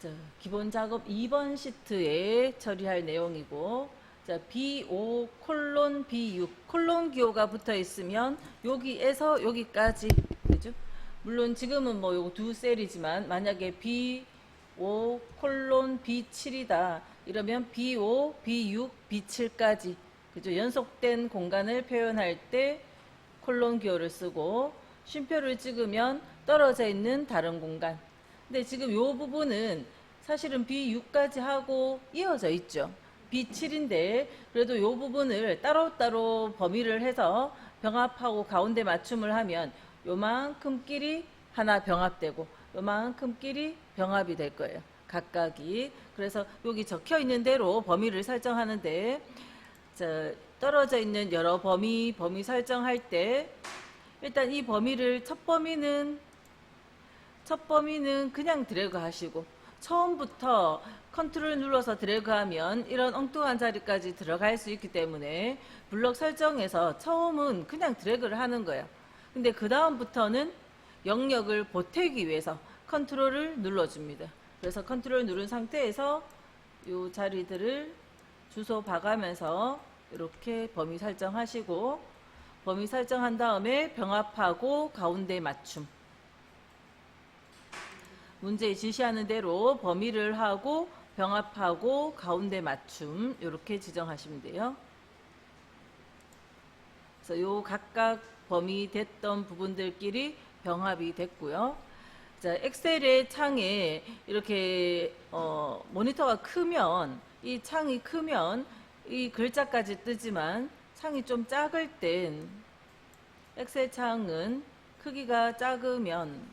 자, 기본 작업 2번 시트에 처리할 내용이고, 자, B5 콜론 B6 콜론 기호가 붙어 있으면 여기에서 여기까지, 그죠? 물론 지금은 뭐 요거 두 셀이지만 만약에 B5 콜론 B7이다 이러면 B5 B6 B7까지, 그죠? 연속된 공간을 표현할 때 콜론 기호를 쓰고, 쉼표를 찍으면 떨어져 있는 다른 공간. 근데 지금 요 부분은 사실은 B6까지 하고 이어져 있죠. B7인데 그래도 요 부분을 따로따로 범위를 해서 병합하고 가운데 맞춤을 하면 요만큼 끼리 하나 병합되고 요만큼 끼리 병합이 될 거예요. 각각이. 그래서 여기 적혀 있는 대로 범위를 설정하는데, 자, 떨어져 있는 여러 범위 설정할 때 일단 이 범위를 첫 범위는 그냥 드래그 하시고, 처음부터 컨트롤 눌러서 드래그 하면 이런 엉뚱한 자리까지 들어갈 수 있기 때문에 블럭 설정에서 처음은 그냥 드래그를 하는 거예요. 근데 그 다음부터는 영역을 보태기 위해서 컨트롤을 눌러줍니다. 그래서 컨트롤 누른 상태에서 이 자리들을 주소 봐가면서 이렇게 범위 설정하시고, 범위 설정한 다음에 병합하고 가운데 맞춤, 문제에 지시하는 대로 범위를 하고 병합하고 가운데 맞춤 이렇게 지정하시면 돼요. 그래서 요 각각 범위 됐던 부분들끼리 병합이 됐고요. 자, 엑셀의 창에 이렇게 모니터가 크면, 이 창이 크면 이 글자까지 뜨지만 창이 좀 작을 땐 엑셀 창은 크기가 작으면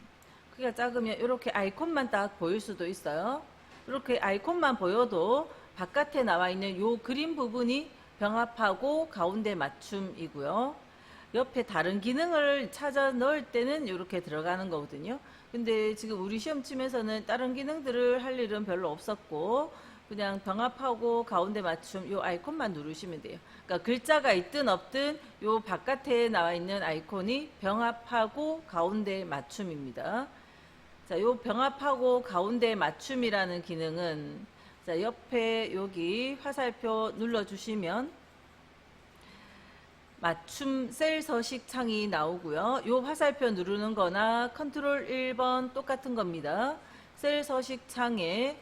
이렇게 아이콘만 딱 보일 수도 있어요. 이렇게 아이콘만 보여도 바깥에 나와 있는 요 그림 부분이 병합하고 가운데 맞춤이고요. 옆에 다른 기능을 찾아 넣을 때는 이렇게 들어가는 거거든요. 근데 지금 우리 시험 치면서는 다른 기능들을 할 일은 별로 없었고 그냥 병합하고 가운데 맞춤 요 아이콘만 누르시면 돼요. 그러니까 글자가 있든 없든 요 바깥에 나와 있는 아이콘이 병합하고 가운데 맞춤입니다. 자, 요 병합하고 가운데 맞춤이라는 기능은, 자, 옆에 여기 화살표 눌러주시면 맞춤 셀 서식 창이 나오고요. 요 화살표 누르는 거나 컨트롤 1번 똑같은 겁니다. 셀 서식 창에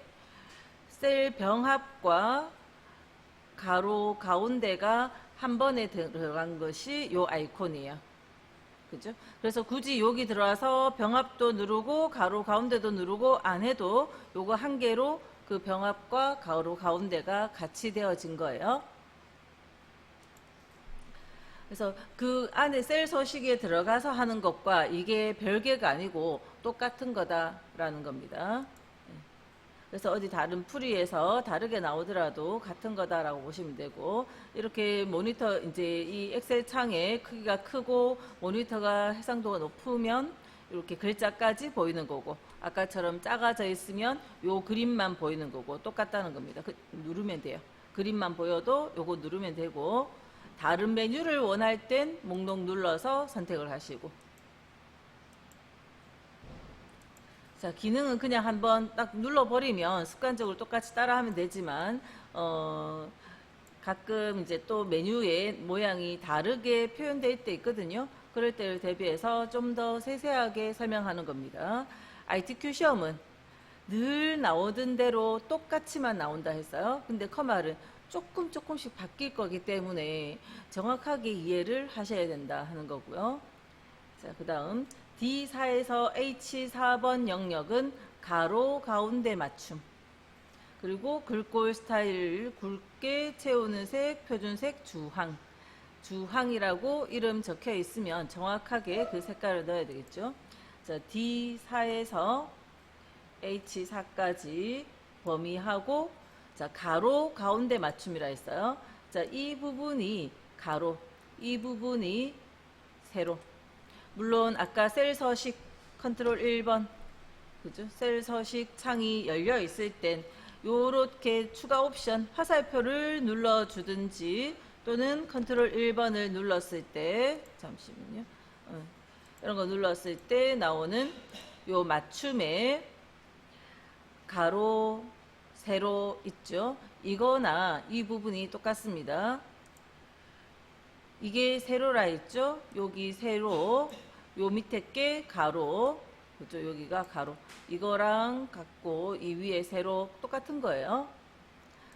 셀 병합과 가로 가운데가 한 번에 들어간 것이 요 아이콘이에요. 그죠? 그래서 굳이 여기 들어와서 병합도 누르고 가로 가운데도 누르고 안 해도 요거 한 개로 그 병합과 가로 가운데가 같이 되어진 거예요. 그래서 그 안에 셀 서식에 들어가서 하는 것과 이게 별개가 아니고 똑같은 거다라는 겁니다. 그래서 어디 다른 풀이에서 다르게 나오더라도 같은 거다라고 보시면 되고, 이렇게 모니터 이제 이 엑셀 창의 크기가 크고 모니터가 해상도가 높으면 이렇게 글자까지 보이는 거고, 아까처럼 작아져 있으면 요 그림만 보이는 거고 똑같다는 겁니다. 누르면 돼요. 그림만 보여도 요거 누르면 되고, 다른 메뉴를 원할 땐 목록 눌러서 선택을 하시고, 자, 기능은 그냥 한번 딱 눌러버리면 습관적으로 똑같이 따라하면 되지만, 가끔 이제 또 메뉴의 모양이 다르게 표현될 때 있거든요. 그럴 때를 대비해서 좀 더 세세하게 설명하는 겁니다. ITQ 시험은 늘 나오던 대로 똑같이만 나온다 했어요. 근데 커말은 조금씩 바뀔 거기 때문에 정확하게 이해를 하셔야 된다 하는 거고요. 자, 그 다음 D4에서 H4번 영역은 가로 가운데 맞춤, 그리고 글꼴 스타일 굵게 채우는 색, 표준색, 주황이라고 이름 적혀 있으면 정확하게 그 색깔을 넣어야 되겠죠. 자, D4에서 H4까지 범위하고, 자, 가로 가운데 맞춤이라 했어요. 자, 이 부분이 가로, 이 부분이 세로. 물론 아까 셀 서식 컨트롤 1번, 그죠? 셀 서식 창이 열려 있을 땐 요렇게 추가 옵션 화살표를 눌러 주든지, 또는 컨트롤 1번을 눌렀을 때, 잠시만요. 이런 거 눌렀을 때 나오는 요 맞춤에 가로, 세로 있죠. 이거나 이 부분이 똑같습니다. 이게 세로라 했죠. 여기 세로, 요 밑에 게 가로, 그죠? 여기가 가로. 이거랑 같고 이 위에 세로 똑같은 거예요.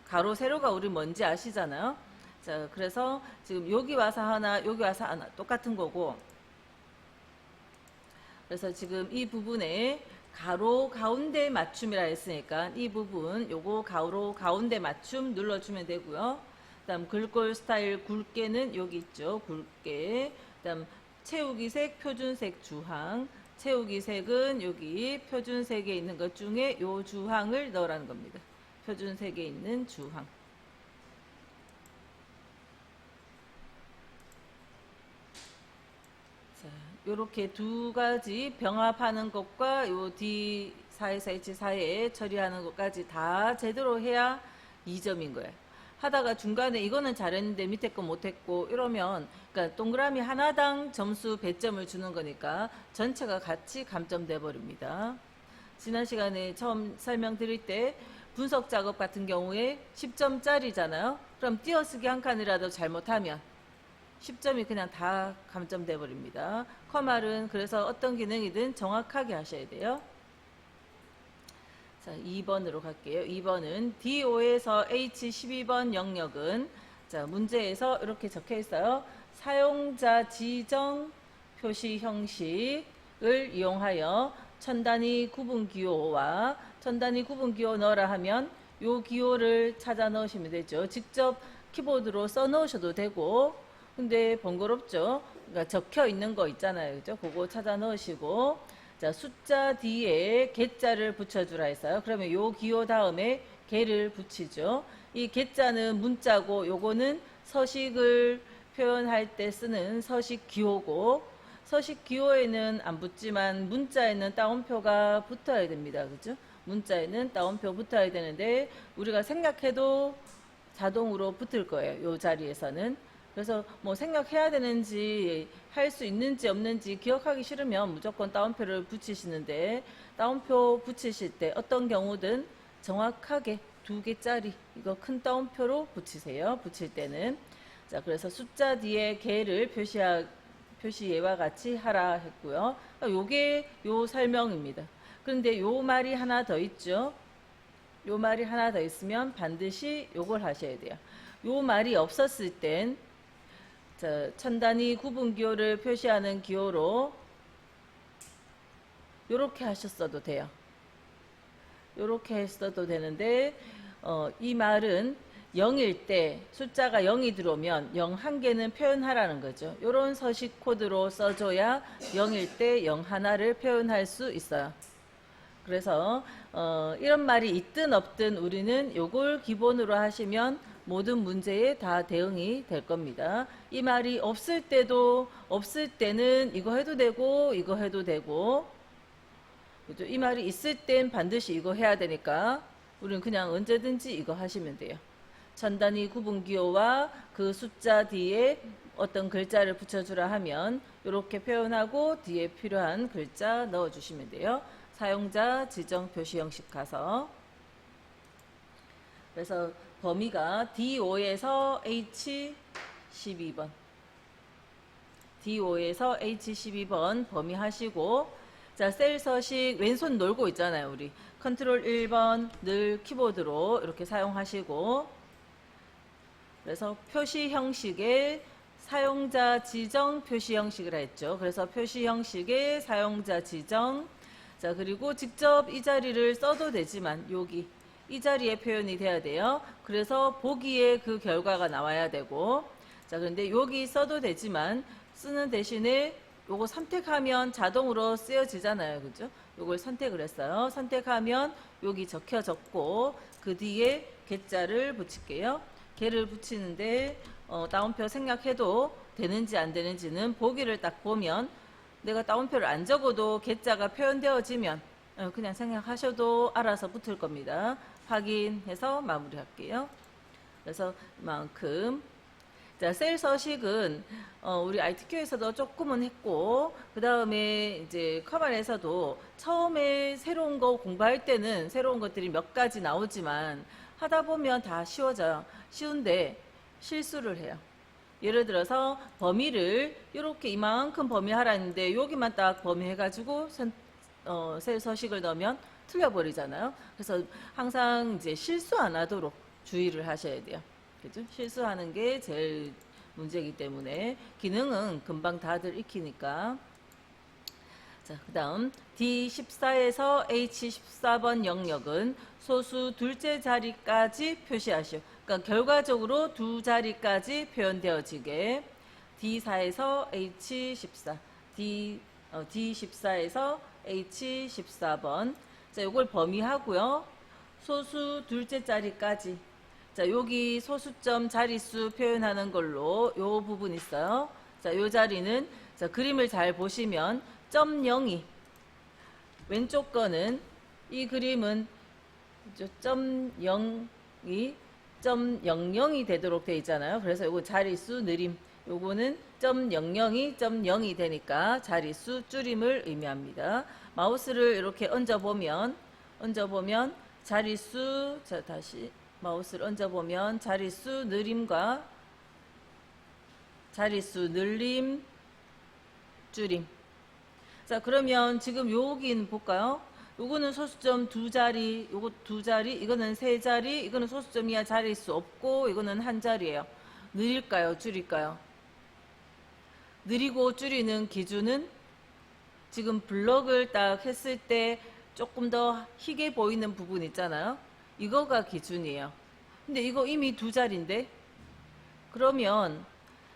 가로, 세로가 우리 뭔지 아시잖아요. 자, 그래서 지금 여기 와서 하나, 여기 와서 하나 똑같은 거고. 그래서 지금 이 부분에 가로 가운데 맞춤이라 했으니까 이 부분 요거 가로 가운데 맞춤 눌러주면 되고요. 그다음 글꼴 스타일 굵게는 여기 있죠. 굵게. 그다음 채우기색, 표준색 주황. 채우기색은 여기 표준색에 있는 것 중에 요 주황을 넣으라는 겁니다. 표준색에 있는 주황. 자, 요렇게 두 가지 병합하는 것과 요 D4에서 H4에 처리하는 것까지 다 제대로 해야 2점인 거예요. 하다가 중간에 이거는 잘했는데 밑에 거 못했고 이러면 그러니까 동그라미 하나당 점수 배점을 주는 거니까 전체가 같이 감점돼 버립니다. 지난 시간에 처음 설명드릴 때 분석 작업 같은 경우에 10점짜리잖아요. 그럼 띄어쓰기 한 칸이라도 잘못하면 10점이 그냥 다 감점돼 버립니다. 컴알은 그래서 어떤 기능이든 정확하게 하셔야 돼요. 자, 2번으로 갈게요. 2번은 D5에서 H12번 영역은 자, 문제에서 이렇게 적혀 있어요. 사용자 지정 표시 형식을 이용하여 천 단위 구분 기호와 천 단위 구분 기호 넣으라 하면 요 기호를 찾아 넣으시면 되죠. 직접 키보드로 써 넣으셔도 되고 근데 번거롭죠. 그러니까 적혀 있는 거 있잖아요. 그죠? 그거 찾아 넣으시고 자, 숫자 뒤에 개자를 붙여주라 했어요. 그러면 요 기호 다음에 개를 붙이죠. 이 개자는 문자고 요거는 서식을 표현할 때 쓰는 서식 기호고 서식 기호에는 안 붙지만 문자에는 따옴표가 붙어야 됩니다. 그죠? 문자에는 따옴표 붙어야 되는데 우리가 생략해도 자동으로 붙을 거예요. 요 자리에서는. 그래서 뭐 생각해야 되는지 할 수 있는지 없는지 기억하기 싫으면 무조건 따옴표를 붙이시는데 따옴표 붙이실 때 어떤 경우든 정확하게 2개짜리 이거 큰 따옴표로 붙이세요. 붙일 때는. 자, 그래서 숫자 뒤에 개를 표시 예와 같이 하라 했고요. 요게 요 설명입니다. 그런데 요 말이 하나 더 있죠. 요 말이 하나 더 있으면 반드시 요걸 하셔야 돼요. 요 말이 없었을 땐 자, 천 단위 구분 기호를 표시하는 기호로 요렇게 하셨어도 돼요. 요렇게 했어도 되는데 이 말은 0일 때 숫자가 0이 들어오면 0 한 개는 표현하라는 거죠. 요런 서식 코드로 써줘야 0일 때 0 하나를 표현할 수 있어요. 그래서 이런 말이 있든 없든 우리는 요걸 기본으로 하시면 모든 문제에 다 대응이 될 겁니다. 이 말이 없을 때는 이거 해도 되고 이거 해도 되고 그죠? 이 말이 있을 땐 반드시 이거 해야 되니까 우리는 그냥 언제든지 이거 하시면 돼요. 천 단위 구분 기호와 그 숫자 뒤에 어떤 글자를 붙여주라 하면 이렇게 표현하고 뒤에 필요한 글자 넣어주시면 돼요. 사용자 지정 표시 형식 가서 그래서 범위가 D5에서 H12번 D5에서 H12번 범위 하시고 자, 셀 서식 왼손 놀고 있잖아요. 우리 컨트롤 1번 늘 키보드로 이렇게 사용하시고 그래서 표시 형식에 사용자 지정 표시 형식을 했죠. 그래서 표시 형식에 사용자 지정 자, 그리고 직접 이 자리를 써도 되지만 여기 이 자리에 표현이 돼야 돼요. 그래서 보기에 그 결과가 나와야 되고 자, 그런데 여기 써도 되지만 쓰는 대신에 요거 선택하면 자동으로 쓰여지잖아요. 그죠? 요걸 선택을 했어요. 선택하면 여기 적혀졌고 그 뒤에 개자를 붙일게요. 개를 붙이는데 따옴표 생략해도 되는지 안 되는지는 보기를 딱 보면 내가 따옴표를 안 적어도 개자가 표현되어지면 그냥 생략하셔도 알아서 붙을 겁니다. 확인해서 마무리할게요. 그래서 이만큼 자, 셀 서식은 우리 ITQ에서도 조금은 했고, 그 다음에 이제 커먼에서도 처음에 새로운 거 공부할 때는 새로운 것들이 몇 가지 나오지만 하다 보면 다 쉬워져요. 쉬운데 실수를 해요. 예를 들어서 범위를 이렇게 이만큼 범위하라 했는데 여기만 딱 범위해가지고 셀 서식을 넣으면 틀려버리잖아요. 그래서 항상 이제 실수 안 하도록 주의를 하셔야 돼요. 그죠? 실수하는 게 제일 문제이기 때문에 기능은 금방 다들 익히니까. 자, 그 다음 D14에서 H14번 영역은 소수 둘째 자리까지 표시하시오. 그러니까 결과적으로 두 자리까지 표현되어지게. D4에서 H14, D14에서 H14번. 자, 요걸 범위하고요. 소수 둘째 자리까지. 자, 여기 소수점 자릿수 표현하는 걸로 요 부분 있어요. 자, 요 자리는 자, 그림을 잘 보시면 점 0이 왼쪽 거는 이 그림은 점 0이 점 00이 되도록 돼 있잖아요. 그래서 요거 자릿수 느림. 요거는 점 00이 점 0이 되니까 자릿수 줄임을 의미합니다. 마우스를 이렇게 얹어보면 자릿수, 자, 다시 마우스를 얹어보면 자릿수 느림과 자릿수 늘림 줄임. 자, 그러면 지금 여기는 볼까요? 요거는 소수점 두 자리, 요거 두 자리, 이거는 세 자리, 이거는 소수점이야 자릿수 없고, 이거는 한 자리예요. 느릴까요? 줄일까요? 느리고 줄이는 기준은 지금 블럭을 딱 했을 때 조금 더 희게 보이는 부분 있잖아요. 이거가 기준이에요. 근데 이거 이미 두 자리인데? 그러면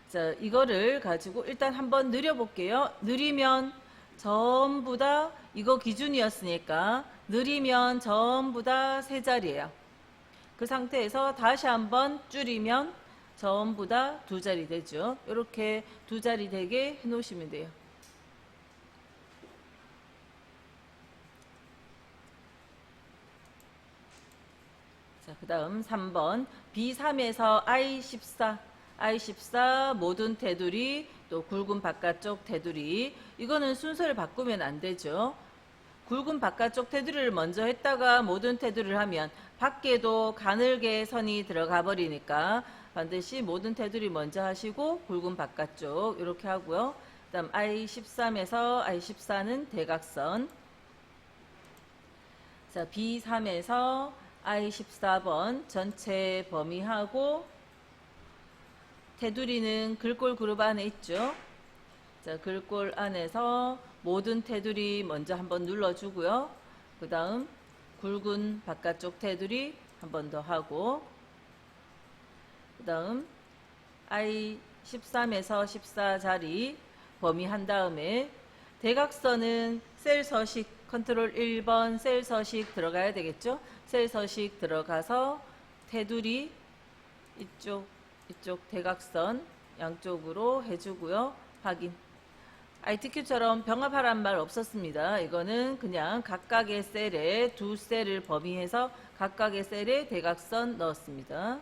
자, 이거를 가지고 일단 한번 느려볼게요. 느리면 전부 다 이거 기준이었으니까 느리면 전부 다 세 자리예요. 그 상태에서 다시 한번 줄이면 전부 다 두 자리 되죠. 이렇게 두 자리 되게 해놓으시면 돼요. 자, 그 다음 3번 B3에서 I14 모든 테두리 또 굵은 바깥쪽 테두리. 이거는 순서를 바꾸면 안 되죠. 굵은 바깥쪽 테두리를 먼저 했다가 모든 테두리를 하면 밖에도 가늘게 선이 들어가 버리니까 반드시 모든 테두리 먼저 하시고 굵은 바깥쪽 이렇게 하고요. 그 다음 I13에서 I14는 대각선. 자, B3에서 I14번 전체 범위하고 테두리는 글꼴 그룹 안에 있죠. 자, 글꼴 안에서 모든 테두리 먼저 한번 눌러주고요. 그 다음 굵은 바깥쪽 테두리 한 번 더 하고, 그 다음 I13에서 14 자리 범위한 다음에 대각선은 셀 서식 컨트롤 1번 셀 서식 들어가야 되겠죠. 셀 서식 들어가서 테두리 이쪽 대각선 양쪽으로 해주고요. 확인. ITQ처럼 병합하란 말 없었습니다. 이거는 그냥 각각의 셀에 두 셀을 범위해서 각각의 셀에 대각선 넣었습니다.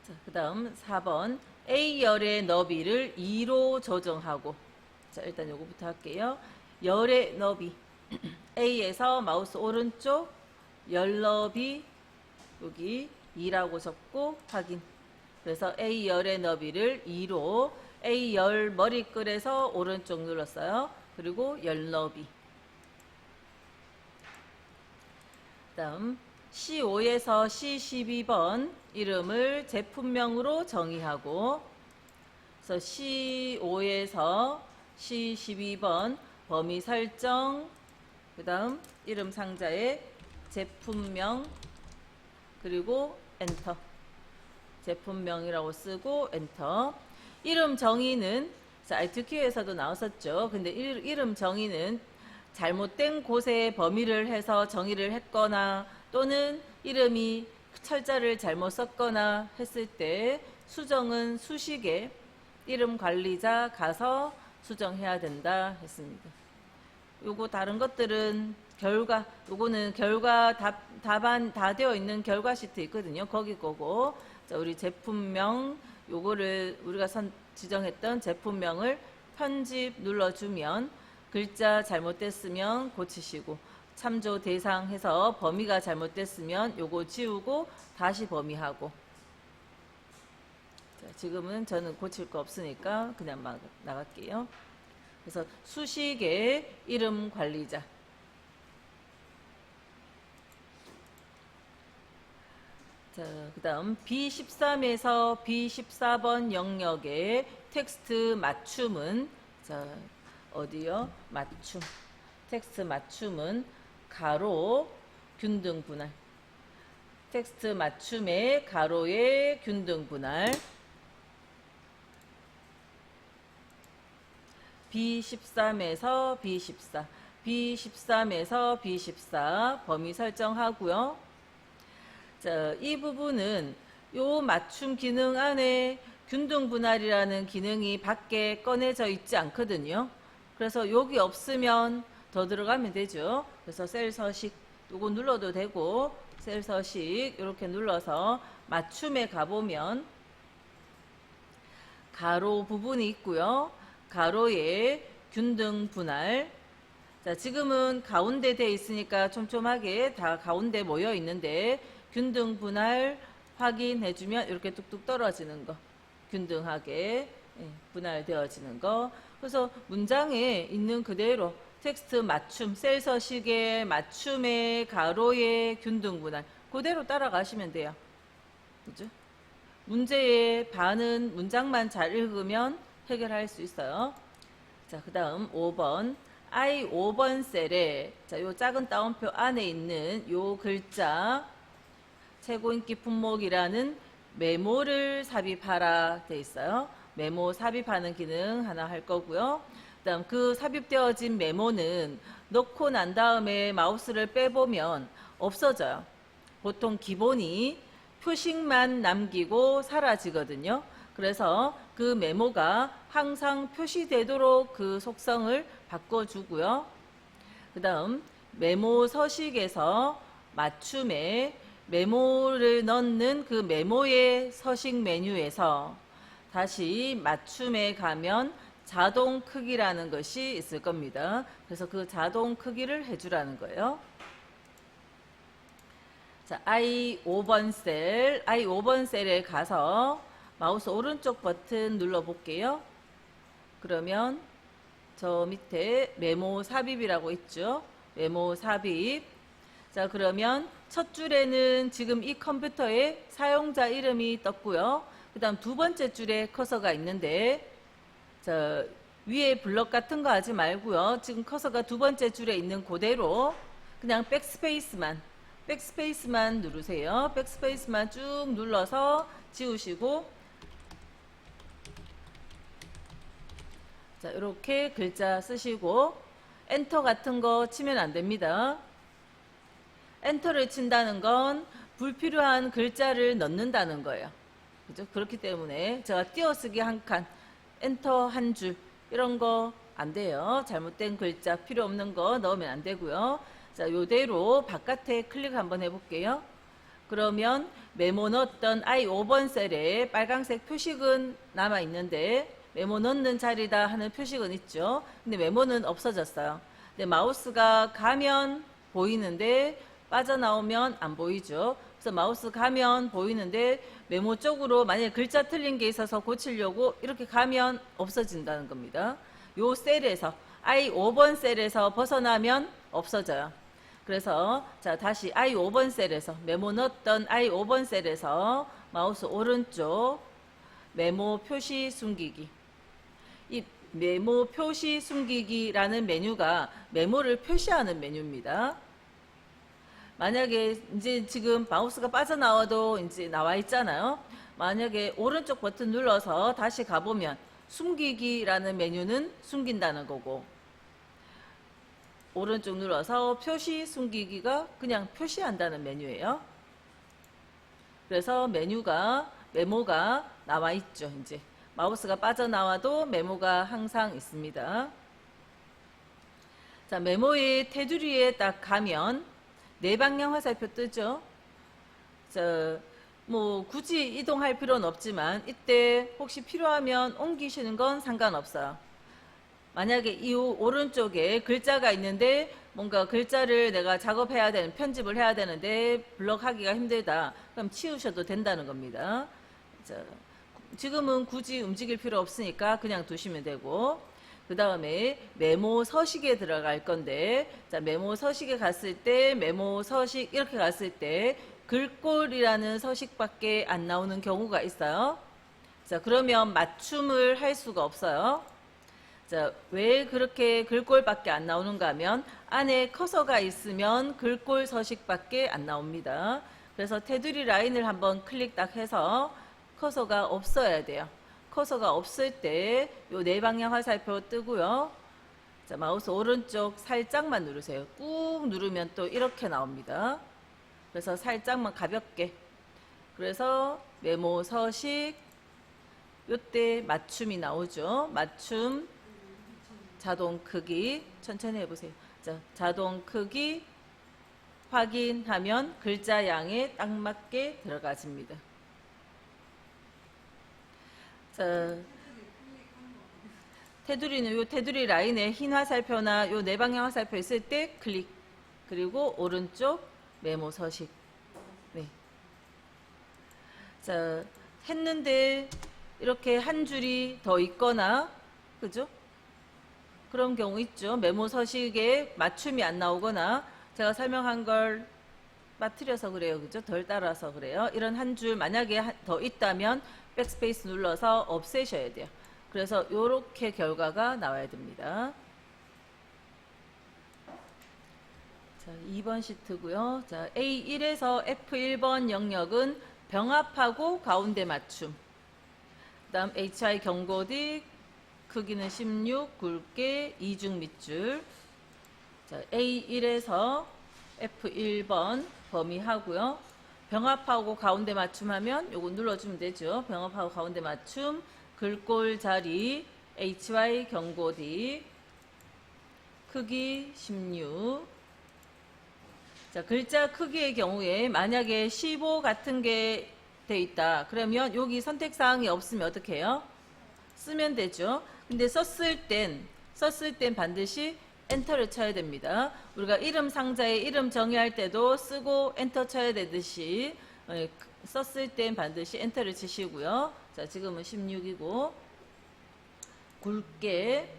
자, 그 다음 4번 A열의 너비를 2로 조정하고. 자, 일단 요거부터 할게요. 열의 너비 A에서 마우스 오른쪽 열 너비 여기 2라고 적고 확인. 그래서 A열의 너비를 2로 A열 머리글에서 오른쪽 눌렀어요. 그리고 열 너비. 그 다음 C5에서 C12번 이름을 제품명으로 정의하고, 그래서 C5에서 C12번 범위 설정, 그 다음 이름 상자에 제품명, 그리고 엔터. 제품명이라고 쓰고 엔터. 이름 정의는 ITQ에서도 나왔었죠. 근데 이름 정의는 잘못된 곳에 범위를 해서 정의를 했거나 또는 이름이 철자를 잘못 썼거나 했을 때 수정은 수식에 이름 관리자 가서 수정해야 된다 했습니다. 요거 다른 것들은 결과, 요거는 결과 답안 다 되어 있는 결과 시트 있거든요. 거기 거고. 자, 우리 제품명, 요거를 우리가 지정했던 제품명을 편집 눌러주면 글자 잘못됐으면 고치시고, 참조 대상 해서 범위가 잘못됐으면 요거 지우고 다시 범위하고. 자, 지금은 저는 고칠 거 없으니까 그냥 막 나갈게요. 그래서 수식의 이름 관리자. 자, 그 다음 B13에서 B14번 영역의 텍스트 맞춤은, 자, 어디요? 맞춤. 텍스트 맞춤은 가로, 균등 분할. 텍스트 맞춤의 가로의 균등 분할. B13에서 B14, B13에서 B14 범위 설정하고요. 자, 이 부분은 요 맞춤 기능 안에 균등 분할이라는 기능이 밖에 꺼내져 있지 않거든요. 그래서 여기 없으면 더 들어가면 되죠. 그래서 셀 서식 요거 눌러도 되고, 셀 서식 이렇게 눌러서 맞춤에 가보면 가로 부분이 있고요. 가로의 균등 분할. 자, 지금은 가운데 돼 있으니까 촘촘하게 다 가운데 모여 있는데, 균등 분할 확인해주면 이렇게 뚝뚝 떨어지는 거, 균등하게 분할되어지는 거. 그래서 문장에 있는 그대로 텍스트 맞춤, 셀 서식의 맞춤의 가로의 균등 분할 그대로 따라가시면 돼요. 그죠? 문제의 반은 문장만 잘 읽으면 해결할 수 있어요. 자, 그 다음 5번. I5번 셀에, 자, 요 작은 따옴표 안에 있는 요 글자, 최고인기 품목이라는 메모를 삽입하라 돼 있어요. 메모 삽입하는 기능 하나 할 거고요. 그 다음 그 삽입되어진 메모는 넣고 난 다음에 마우스를 빼보면 없어져요. 보통 기본이 표식만 남기고 사라지거든요. 그래서 그 메모가 항상 표시되도록 그 속성을 바꿔주고요. 그 다음 메모 서식에서 맞춤에 메모를 넣는 그 메모의 서식 메뉴에서 다시 맞춤에 가면 자동 크기라는 것이 있을 겁니다. 그래서 그 자동 크기를 해주라는 거예요. 자, I5번 셀, I5번 셀에 가서 마우스 오른쪽 버튼 눌러 볼게요. 그러면 저 밑에 메모 삽입이라고 있죠. 메모 삽입. 자, 그러면 첫 줄에는 지금 이 컴퓨터에 사용자 이름이 떴고요. 그 다음 두 번째 줄에 커서가 있는데, 자, 위에 블럭 같은 거 하지 말고요. 지금 커서가 두 번째 줄에 있는 그대로 그냥 백스페이스만 누르세요. 백스페이스만 쭉 눌러서 지우시고, 자, 이렇게 글자 쓰시고 엔터 같은 거 치면 안 됩니다. 엔터를 친다는 건 불필요한 글자를 넣는다는 거예요. 그죠? 그렇기 때문에 제가 띄어쓰기 한 칸, 엔터 한 줄, 이런 거 안 돼요. 잘못된 글자, 필요 없는 거 넣으면 안 되고요. 자, 요대로 바깥에 클릭 한번 해볼게요. 그러면 메모 넣었던 I5번 셀에 빨간색 표식은 남아 있는데, 메모 넣는 자리다 하는 표식은 있죠. 근데 메모는 없어졌어요. 근데 마우스가 가면 보이는데 빠져나오면 안 보이죠. 그래서 마우스 가면 보이는데 메모 쪽으로 만약에 글자 틀린 게 있어서 고치려고 이렇게 가면 없어진다는 겁니다. 요 셀에서, I5번 셀에서 벗어나면 없어져요. 그래서 자, 다시 I5번 셀에서, 메모 넣었던 I5번 셀에서 마우스 오른쪽 메모 표시 숨기기. 이 메모 표시 숨기기라는 메뉴가 메모를 표시하는 메뉴입니다. 만약에 이제 지금 마우스가 빠져나와도 이제 나와 있잖아요. 만약에 오른쪽 버튼 눌러서 다시 가보면 숨기기라는 메뉴는 숨긴다는 거고, 오른쪽 눌러서 표시 숨기기가 그냥 표시한다는 메뉴예요. 그래서 메모가 나와 있죠. 이제 마우스가 빠져나와도 메모가 항상 있습니다. 자, 메모의 테두리에 딱 가면 네 방향 화살표 뜨죠. 자, 뭐 굳이 이동할 필요는 없지만 이때 혹시 필요하면 옮기시는 건 상관없어요. 만약에 이 오른쪽에 글자가 있는데 뭔가 글자를 내가 작업해야 되는, 편집을 해야 되는데 블럭하기가 힘들다. 그럼 치우셔도 된다는 겁니다. 자, 지금은 굳이 움직일 필요 없으니까 그냥 두시면 되고, 그 다음에 메모 서식에 들어갈 건데, 자, 메모 서식에 갔을 때, 메모 서식 이렇게 갔을 때 글꼴이라는 서식밖에 안 나오는 경우가 있어요. 자, 그러면 맞춤을 할 수가 없어요. 자, 왜 그렇게 글꼴밖에 안 나오는가 하면 안에 커서가 있으면 글꼴 서식밖에 안 나옵니다. 그래서 테두리 라인을 한번 클릭 딱 해서 커서가 없어야 돼요. 커서가 없을 때 요 네 방향 화살표 뜨고요. 자, 마우스 오른쪽 살짝만 누르세요. 꾹 누르면 또 이렇게 나옵니다. 그래서 살짝만 가볍게. 그래서 메모 서식 요때 맞춤이 나오죠. 맞춤 자동 크기 천천히 해보세요. 자, 자동 크기 확인하면 글자 양에 딱 맞게 들어가집니다. 자, 테두리는 요 테두리 라인에 흰 화살표나 요 네 방향 화살표 있을 때 클릭, 그리고 오른쪽 메모 서식. 네. 자, 했는데 이렇게 한 줄이 더 있거나, 그죠? 그런 경우 있죠. 메모 서식에 맞춤이 안 나오거나 제가 설명한 걸 빠뜨려서 그래요. 그죠? 덜 따라서 그래요. 이런 한 줄 만약에 더 있다면 백스페이스 눌러서 없애셔야 돼요. 그래서 이렇게 결과가 나와야 됩니다. 자, 2번 시트고요. 자, A1에서 F1번 영역은 병합하고 가운데 맞춤. 그 다음 HI 경고딕 크기는 16, 굵게 이중 밑줄. 자, A1에서 F1번 범위하고요. 병합하고 가운데 맞춤하면 요거 눌러주면 되죠. 병합하고 가운데 맞춤, 글꼴 자리, HY 경고딕, 크기 16. 자, 글자 크기의 경우에 만약에 15 같은 게 돼 있다. 그러면 여기 선택사항이 없으면 어떻게 해요? 쓰면 되죠. 근데 썼을 땐 반드시 엔터를 쳐야 됩니다. 우리가 이름 상자에 이름 정의할 때도 쓰고 엔터 쳐야 되듯이 썼을 땐 반드시 엔터를 치시고요. 자, 지금은 16이고 굵게,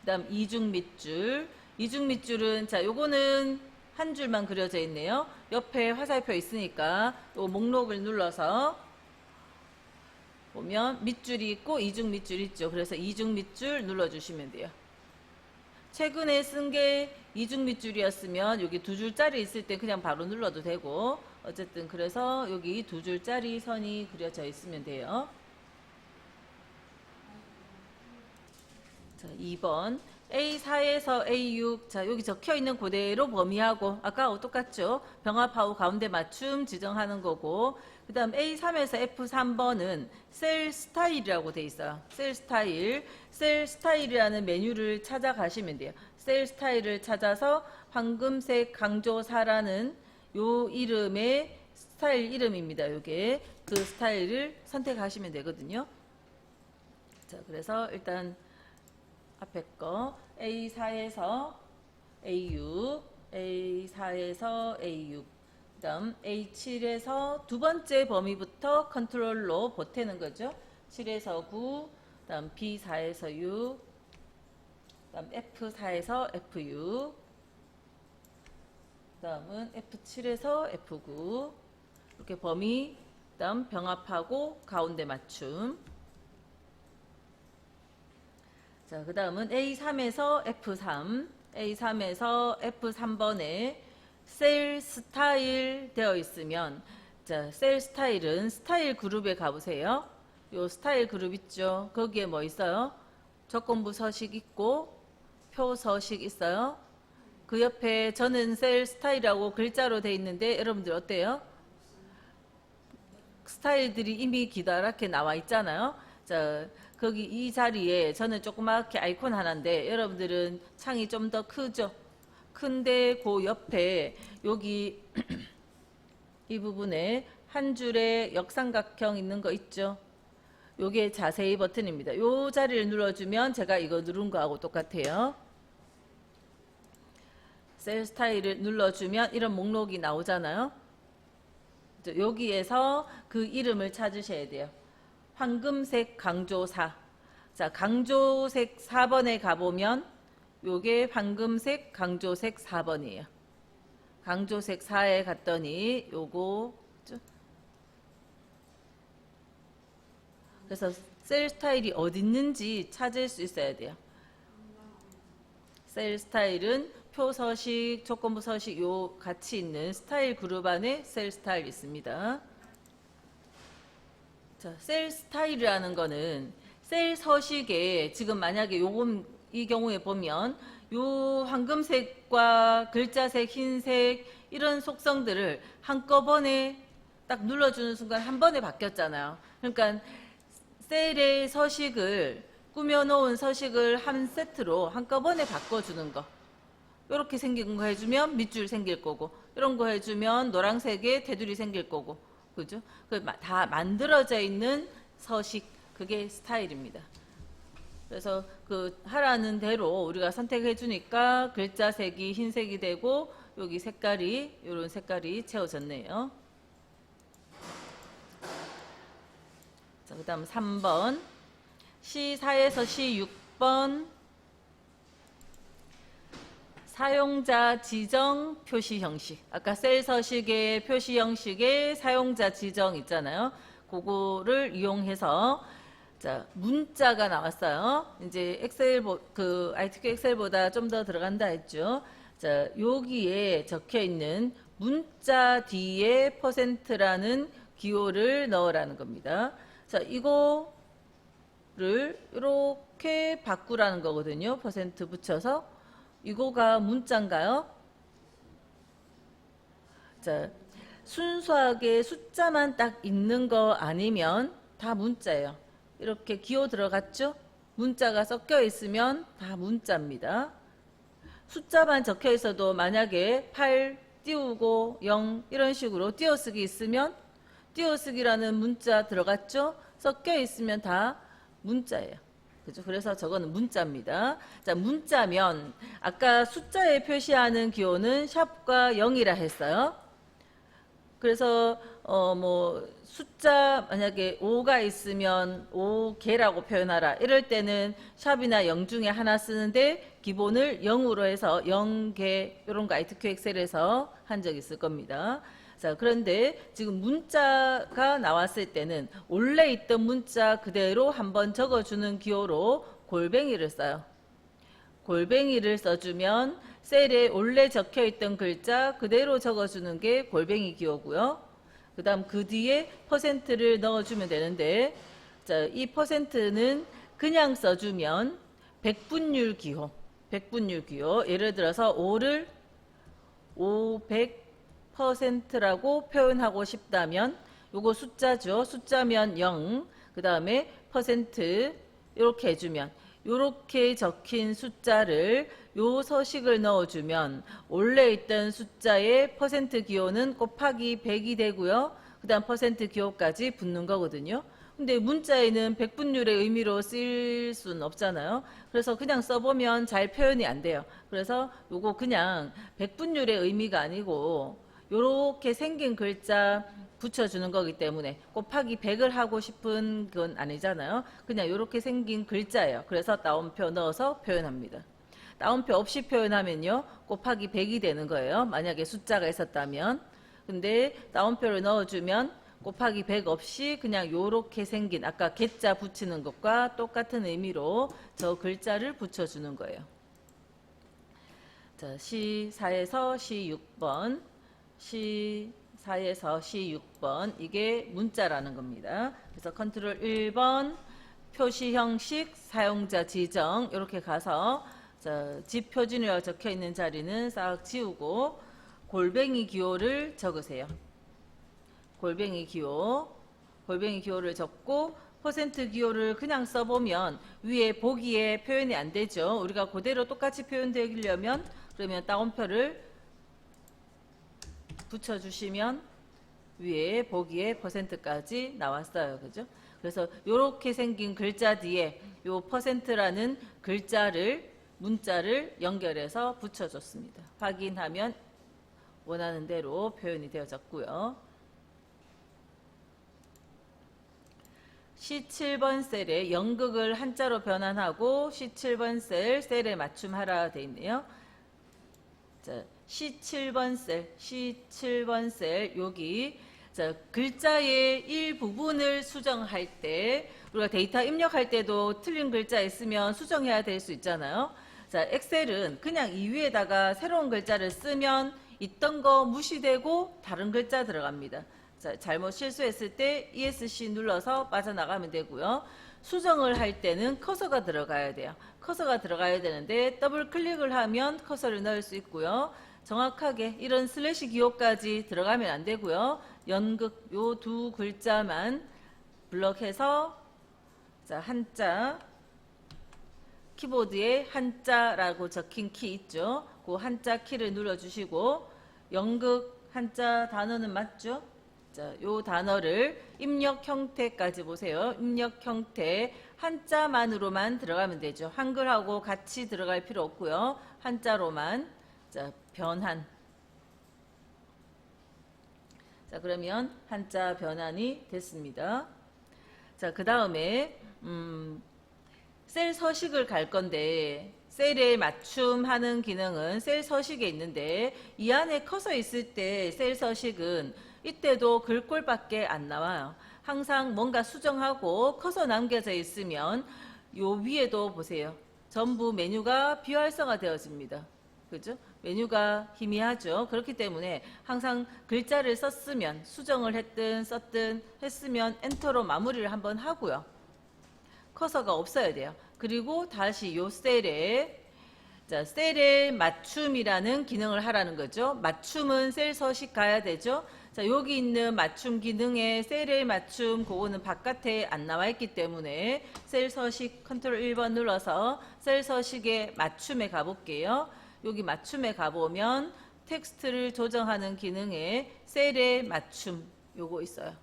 그 다음 이중 밑줄. 이중 밑줄은 자, 요거는 한 줄만 그려져 있네요. 옆에 화살표 있으니까 요 목록을 눌러서 보면 밑줄이 있고 이중 밑줄 있죠. 그래서 이중 밑줄 눌러주시면 돼요. 최근에 쓴 게 이중 밑줄이었으면 여기 두 줄짜리 있을 때 그냥 바로 눌러도 되고, 어쨌든 그래서 여기 두 줄짜리 선이 그려져 있으면 돼요. 자, 2번 A4에서 A6. 자, 여기 적혀 있는 그대로 범위하고 아까하고 똑같죠. 병합하고 가운데 맞춤 지정하는 거고, 그 다음 A3에서 F3번은 셀 스타일이라고 돼 있어요. 셀 스타일. 셀 스타일이라는 메뉴를 찾아가시면 돼요. 셀 스타일을 찾아서 황금색 강조사라는 요 이름의 스타일 이름입니다. 요게 그 스타일을 선택하시면 되거든요. 자, 그래서 일단 앞에 거 A4에서 A6, A4에서 A6, 그 다음 A7에서 두 번째 범위부터 컨트롤로 보태는 거죠. 7에서 9, 그 다음 B4에서 6, 그 다음 F4에서 F6, 그 다음은 F7에서 F9. 이렇게 범위, 그 다음 병합하고 가운데 맞춤. 자, 그 다음은 A3에서 F3, A3에서 F3번에 셀 스타일 되어 있으면, 자, 셀 스타일은 스타일 그룹에 가보세요. 요 스타일 그룹 있죠. 거기에 뭐 있어요? 조건부 서식 있고 표 서식 있어요. 그 옆에 저는 셀 스타일이라고 글자로 돼 있는데 여러분들 어때요? 스타일들이 이미 기다랗게 나와 있잖아요. 자, 거기 이 자리에 저는 조그맣게 아이콘 하나인데 여러분들은 창이 좀 더 크죠? 큰데 그 옆에 여기 이 부분에 한 줄의 역삼각형 있는 거 있죠? 요게 자세히 버튼입니다. 요 자리를 눌러주면 제가 이거 누른 거하고 똑같아요. 셀 스타일을 눌러주면 이런 목록이 나오잖아요. 여기에서 그 이름을 찾으셔야 돼요. 황금색 강조 4. 자, 강조색 4번에 가보면 요게 황금색 강조색 4번이에요. 강조색 4에 갔더니 요거 그래서 셀 스타일이 어디 있는지 찾을 수 있어야 돼요. 셀 스타일은 표 서식, 조건부 서식 요 같이 있는 스타일 그룹 안에 셀 스타일 있습니다. 자, 셀 스타일이라는 거는 셀 서식에 지금 만약에 요건 이 경우에 보면 요 황금색과 글자색, 흰색 이런 속성들을 한꺼번에 딱 눌러주는 순간 한 번에 바뀌었잖아요. 그러니까 셀의 서식을 꾸며놓은 서식을 한 세트로 한꺼번에 바꿔주는 거. 이렇게 생긴 거 해주면 밑줄 생길 거고, 이런 거 해주면 노란색의 테두리 생길 거고, 그죠? 다 만들어져 있는 서식, 그게 스타일입니다. 그래서 그 하라는 대로 우리가 선택해 주니까 글자 색이 흰색이 되고 여기 색깔이 이런 색깔이 채워졌네요. 자, 그다음 3번 C4에서 C6번 사용자 지정 표시 형식. 아까 셀 서식의 표시 형식의 사용자 지정 있잖아요. 그거를 이용해서 자, 문자가 나왔어요. 이제 엑셀 그 ITQ 엑셀보다 좀 더 들어간다 했죠. 자, 여기에 적혀 있는 문자 뒤에 %라는 기호를 넣으라는 겁니다. 자, 이거를 이렇게 바꾸라는 거거든요. % 붙여서. 이거가 문자인가요? 자, 순수하게 숫자만 딱 있는 거 아니면 다 문자예요. 이렇게 기호 들어갔죠? 문자가 섞여 있으면 다 문자입니다. 숫자만 적혀 있어도 만약에 8 띄우고 0 이런 식으로 띄어쓰기 있으면 띄어쓰기라는 문자 들어갔죠? 섞여 있으면 다 문자예요. 그죠? 그래서 저거는 문자입니다. 자, 문자면 아까 숫자에 표시하는 기호는 샵과 0이라 했어요. 그래서 뭐 숫자 만약에 5가 있으면 5개라고 표현하라. 이럴 때는 샵이나 0 중에 하나 쓰는데 기본을 0으로 해서 0개 이런 거 ITQ 엑셀에서 한 적 있을 겁니다. 자, 그런데 지금 문자가 나왔을 때는 원래 있던 문자 그대로 한번 적어주는 기호로 골뱅이를 써요. 골뱅이를 써주면 셀에 원래 적혀있던 글자 그대로 적어주는 게 골뱅이 기호고요. 그 다음 그 뒤에 %를 넣어주면 되는데 자, 이 %는 그냥 써주면 백분율 기호. 백분율 기호. 예를 들어서 5를 500%라고 표현하고 싶다면 요거 숫자죠. 숫자면 0. 그 다음에 % 이렇게 해주면 이렇게 적힌 숫자를 요 서식을 넣어주면 원래 있던 숫자의 % 기호는 곱하기 100이 되고요. 그 다음 % 기호까지 붙는 거거든요. 근데 문자에는 백분율의 의미로 쓸 수는 없잖아요. 그래서 그냥 써보면 잘 표현이 안 돼요. 그래서 요거 그냥 백분율의 의미가 아니고 요렇게 생긴 글자 붙여주는 거기 때문에 곱하기 100을 하고 싶은 건 아니잖아요. 그냥 이렇게 생긴 글자예요. 그래서 따옴표 넣어서 표현합니다. 따옴표 없이 표현하면요. 곱하기 100이 되는 거예요. 만약에 숫자가 있었다면. 근데 따옴표를 넣어주면 곱하기 100 없이 그냥 이렇게 생긴 아까 개자 붙이는 것과 똑같은 의미로 저 글자를 붙여주는 거예요. 자, C4에서 C6번. C4에서 C6번 이게 문자라는 겁니다. 그래서 컨트롤 1번 표시 형식 사용자 지정 이렇게 가서 집 표준이라고 적혀 있는 자리는 싹 지우고 골뱅이 기호를 적으세요. 골뱅이 기호를 적고 퍼센트 기호를 그냥 써보면 위에 보기에 표현이 안 되죠. 우리가 그대로 똑같이 표현되려면 그러면 따옴표를 붙여주시면 위에 보기에 퍼센트까지 나왔어요. 그죠? 그래서 이렇게 생긴 글자 뒤에 요 퍼센트라는 문자를 연결해서 붙여줬습니다. 확인하면 원하는 대로 표현이 되어졌고요. C7번 셀에 연극을 한자로 변환하고 C7번 셀에 맞춤하라 되어 있네요. 자, C7번 셀 여기 자, 글자의 일부분을 수정할 때 우리가 데이터 입력할 때도 틀린 글자 있으면 수정해야 될 수 있잖아요. 자, 엑셀은 그냥 이 위에다가 새로운 글자를 쓰면 있던 거 무시되고 다른 글자 들어갑니다. 자, 잘못 실수했을 때 ESC 눌러서 빠져나가면 되고요. 수정을 할 때는 커서가 들어가야 돼요. 커서가 들어가야 되는데 더블 클릭을 하면 커서를 넣을 수 있고요. 정확하게 이런 슬래시 기호까지 들어가면 안 되고요. 연극 요 두 글자만 블럭해서 자, 한자 키보드에 한자라고 적힌 키 있죠. 그 한자 키를 눌러주시고 연극 한자 단어는 맞죠? 자, 요 단어를 입력 형태까지 보세요. 입력 형태 한자만으로만 들어가면 되죠. 한글하고 같이 들어갈 필요 없고요. 한자로만 자, 변환. 자, 그러면 한자 변환이 됐습니다. 자, 그 다음에 셀 서식을 갈 건데 셀에 맞춤하는 기능은 셀 서식에 있는데 이 안에 커서 있을 때 셀 서식은 이때도 글꼴밖에 안 나와요. 항상 뭔가 수정하고 커서 남겨져 있으면 요 위에도 보세요. 전부 메뉴가 비활성화 되어집니다. 그죠? 메뉴가 희미하죠. 그렇기 때문에 항상 글자를 썼으면 수정을 썼든 했으면 엔터로 마무리를 한번 하고요. 커서가 없어야 돼요. 그리고 다시 요 셀에 맞춤이라는 기능을 하라는 거죠. 맞춤은 셀 서식 가야 되죠. 자, 여기 있는 맞춤 기능에 셀의 맞춤 그거는 바깥에 안 나와 있기 때문에 셀 서식 컨트롤 1번 눌러서 셀 서식의 맞춤에 가볼게요. 여기 맞춤에 가보면 텍스트를 조정하는 기능에 셀의 맞춤 요거 있어요.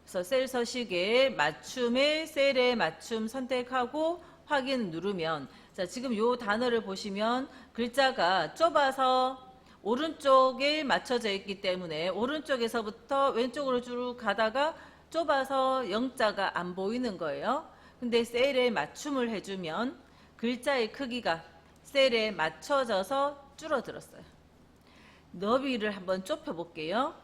그래서 셀 서식에 맞춤에 셀의 맞춤 선택하고 확인 누르면 자, 지금 요 단어를 보시면 글자가 좁아서 오른쪽에 맞춰져 있기 때문에 오른쪽에서부터 왼쪽으로 쭉 가다가 좁아서 영자가 안 보이는 거예요. 근데 셀에 맞춤을 해주면 글자의 크기가 셀에 맞춰져서 줄어들었어요. 너비를 한번 좁혀볼게요.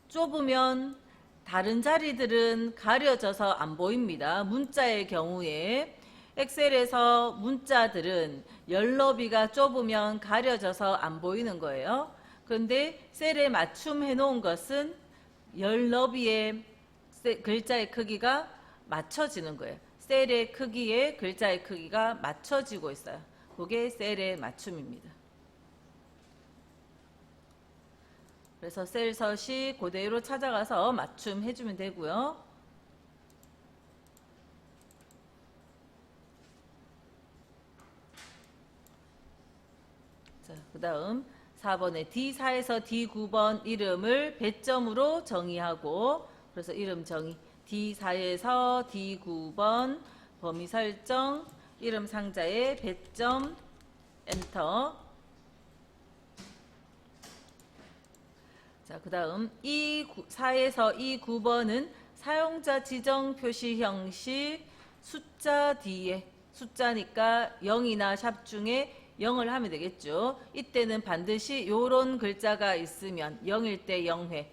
좁으면 다른 자리들은 가려져서 안 보입니다. 문자의 경우에 엑셀에서 문자들은 열너비가 좁으면 가려져서 안 보이는 거예요. 그런데 셀에 맞춤해 놓은 것은 열너비의 글자의 크기가 맞춰지는 거예요. 셀의 크기에 글자의 크기가 맞춰지고 있어요. 그게 셀의 맞춤입니다. 그래서 셀 서식 그대로 찾아가서 맞춤해주면 되고요. 자, 그 다음 4번에 D4에서 D9번 이름을 배점으로 정의하고 그래서 이름 정의 D4에서 D9번 범위 설정 이름 상자에 배점 엔터. 자, 그 다음 E4에서 E9번은 사용자 지정 표시 형식 숫자 뒤에 숫자니까 0이나 샵 중에 0을 하면 되겠죠. 이때는 반드시 요런 글자가 있으면 0일 때 0회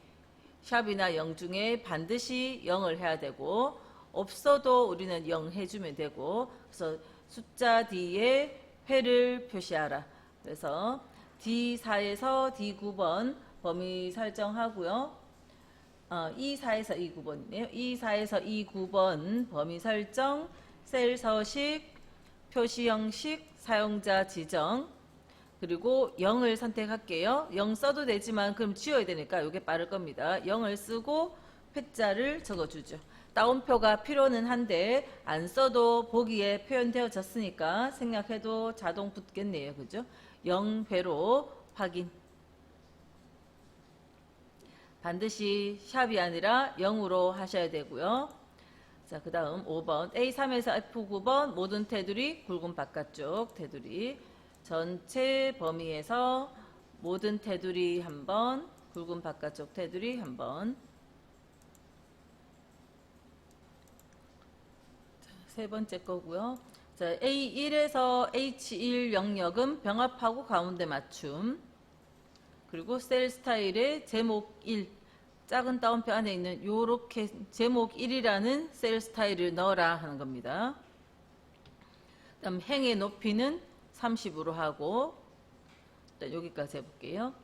샵이나 0 중에 반드시 0을 해야 되고 없어도 우리는 0 해주면 되고 그래서 숫자 뒤에 회를 표시하라. 그래서 D4에서 D9번 범위 설정하고요. E4에서 E9번이네요. E4에서 E9번 범위 설정, 셀 서식, 표시 형식, 사용자 지정, 그리고 0을 선택할게요. 0 써도 되지만 그럼 지워야 되니까 이게 빠를 겁니다. 0을 쓰고 패자를 적어주죠. 따옴표가 필요는 한데 안 써도 보기에 표현되어졌으니까 생략해도 자동 붙겠네요. 그죠? 0회로 확인. 반드시 샵이 아니라 0으로 하셔야 되고요. 자, 그 다음 5번 A3에서 F9번 모든 테두리 굵은 바깥쪽 테두리 전체 범위에서 모든 테두리 한번 굵은 바깥쪽 테두리 한번 세 번째 거고요. 자, A1에서 H1 영역은 병합하고 가운데 맞춤. 그리고 셀 스타일의 제목 1 작은 따옴표 안에 있는 요렇게 제목 1이라는 셀 스타일을 넣어라 하는 겁니다. 그다음 행의 높이는 30으로 하고 일단 여기까지 해볼게요.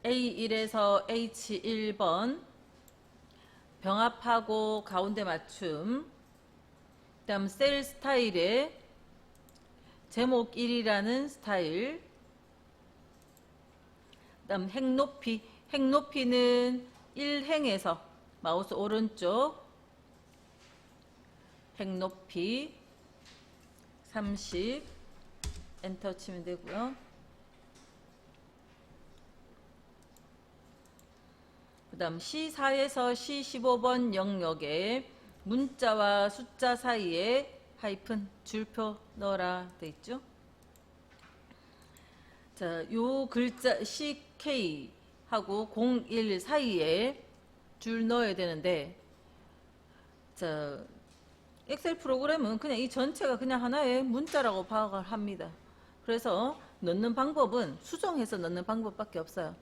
A1에서 H1번 병합하고 가운데 맞춤. 그다음 셀 스타일의 제목 1이라는 스타일. 그다음 행 높이. 행 높이는 1행에서 마우스 오른쪽 행 높이 30 엔터 치면 되고요. 그다음 C4에서 C15번 영역에 문자와 숫자 사이에 하이픈 줄표 넣어라 돼 있죠. 자, 요 글자 CK 하고 01 사이에 줄 넣어야 되는데, 자, 엑셀 프로그램은 그냥 이 전체가 그냥 하나의 문자라고 파악을 합니다. 그래서 넣는 방법은 수정해서 넣는 방법밖에 없어요.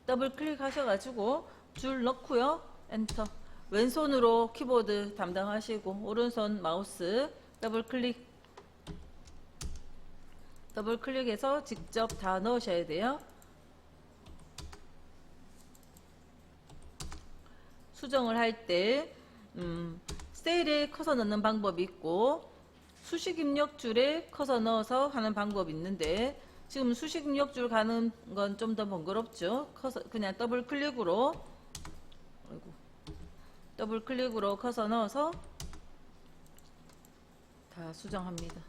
더블 클릭하셔가지고 줄 넣고요. 엔터. 왼손으로 키보드 담당하시고 오른손 마우스 더블 클릭해서 직접 다 넣으셔야 돼요. 수정을 할 때 셀에 커서 넣는 방법이 있고 수식 입력줄에 커서 넣어서 하는 방법이 있는데, 지금 수식 입력줄 가는 건 좀 더 번거롭죠. 커서 그냥 더블 클릭으로 커서 넣어서 다 수정합니다.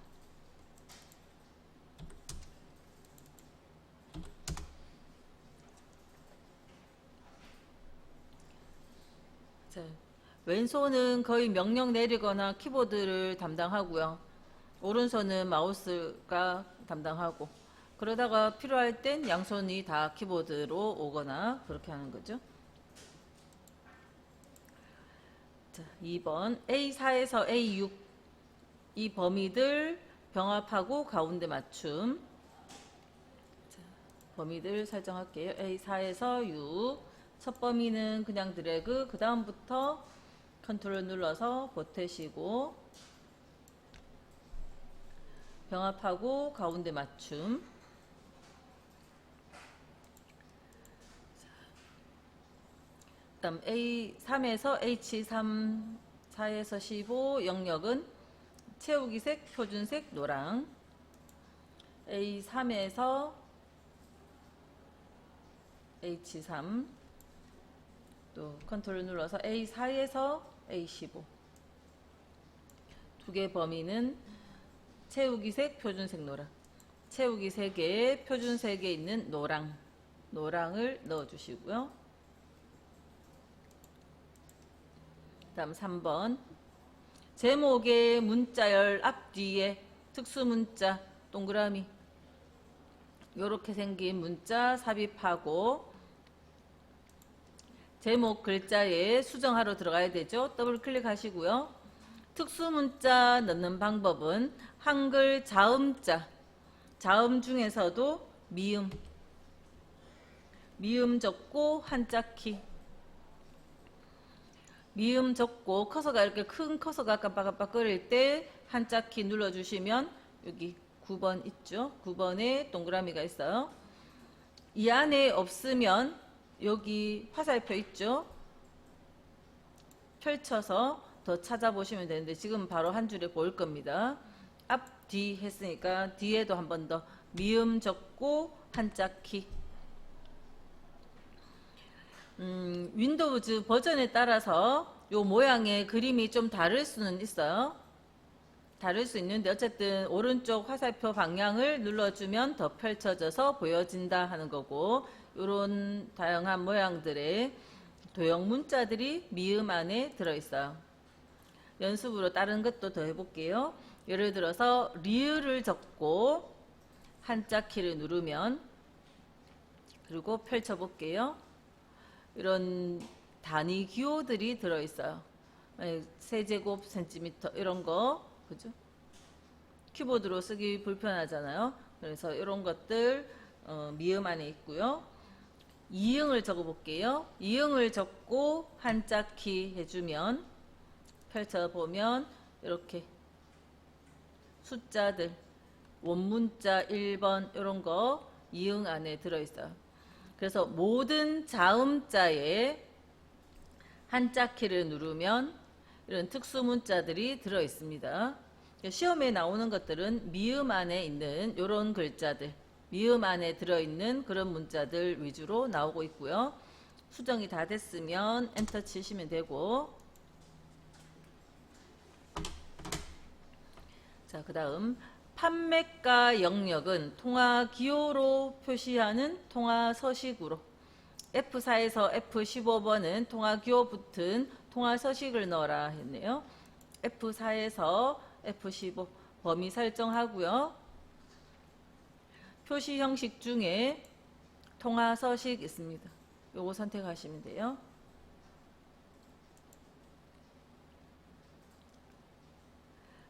자, 왼손은 거의 명령 내리거나 키보드를 담당하고요. 오른손은 마우스가 담당하고, 그러다가 필요할 땐 양손이 다 키보드로 오거나 그렇게 하는 거죠. 자, 2번 A4에서 A6 이 범위들 병합하고 가운데 맞춤. 자, 범위들 설정할게요. A4에서 6 첫 범위는 그냥 드래그, 그 다음부터 컨트롤 눌러서 보태시고 병합하고 가운데 맞춤. 그다음 A3에서 H3 4에서 15 영역은 채우기색, 표준색, 노랑. A3에서 H3 또 컨트롤 눌러서 A4에서 A15 두 개 범위는 채우기색, 표준색, 노랑. 채우기색에 표준색에 있는 노랑을 넣어주시고요. 다음 3번 제목의 문자열 앞뒤에 특수문자 동그라미 요렇게 생긴 문자 삽입하고 제목 글자에 수정하러 들어가야 되죠. 더블 클릭하시고요. 특수문자 넣는 방법은 한글 자음자, 자음 중에서도 미음 적고 한자키, 미음 적고 커서가 이렇게 큰 커서가 깜빡깜빡거릴 때 한자키 눌러주시면 여기 9번 있죠. 9번에 동그라미가 있어요. 이 안에 없으면 여기 화살표 있죠. 펼쳐서 더 찾아보시면 되는데 지금 바로 한 줄에 보일 겁니다. 앞, 뒤 했으니까 뒤에도 한 번 더 미음 적고 한자키. 윈도우즈 버전에 따라서 요 모양의 그림이 좀 다를 수는 있어요. 다를 수 있는데 어쨌든 오른쪽 화살표 방향을 눌러주면 더 펼쳐져서 보여진다 하는 거고, 요런 다양한 모양들의 도형 문자들이 미음 안에 들어있어요. 연습으로 다른 것도 더 해볼게요. 예를 들어서 리을을 적고 한자 키를 누르면, 그리고 펼쳐볼게요. 이런 단위 기호들이 들어있어요. 세제곱 센티미터 이런 거, 그죠? 키보드로 쓰기 불편하잖아요. 그래서 이런 것들 미음 안에 있고요. 이응을 적어볼게요. 이응을 적고 한자 키 해주면, 펼쳐보면 이렇게 숫자들, 원문자 1번 이런 거 이응 안에 들어있어요. 그래서 모든 자음자에 한자 키를 누르면 이런 특수 문자들이 들어있습니다. 시험에 나오는 것들은 미음 안에 있는 이런 글자들, 미음 안에 들어있는 그런 문자들 위주로 나오고 있고요. 수정이 다 됐으면 엔터 치시면 되고, 자, 그 다음 판매가 영역은 통화 기호로 표시하는 통화 서식으로, F4에서 F15번은 통화 기호 붙은 통화 서식을 넣어라 했네요. F4에서 F15 범위 설정하고요. 표시 형식 중에 통화 서식 있습니다. 요거 선택하시면 돼요.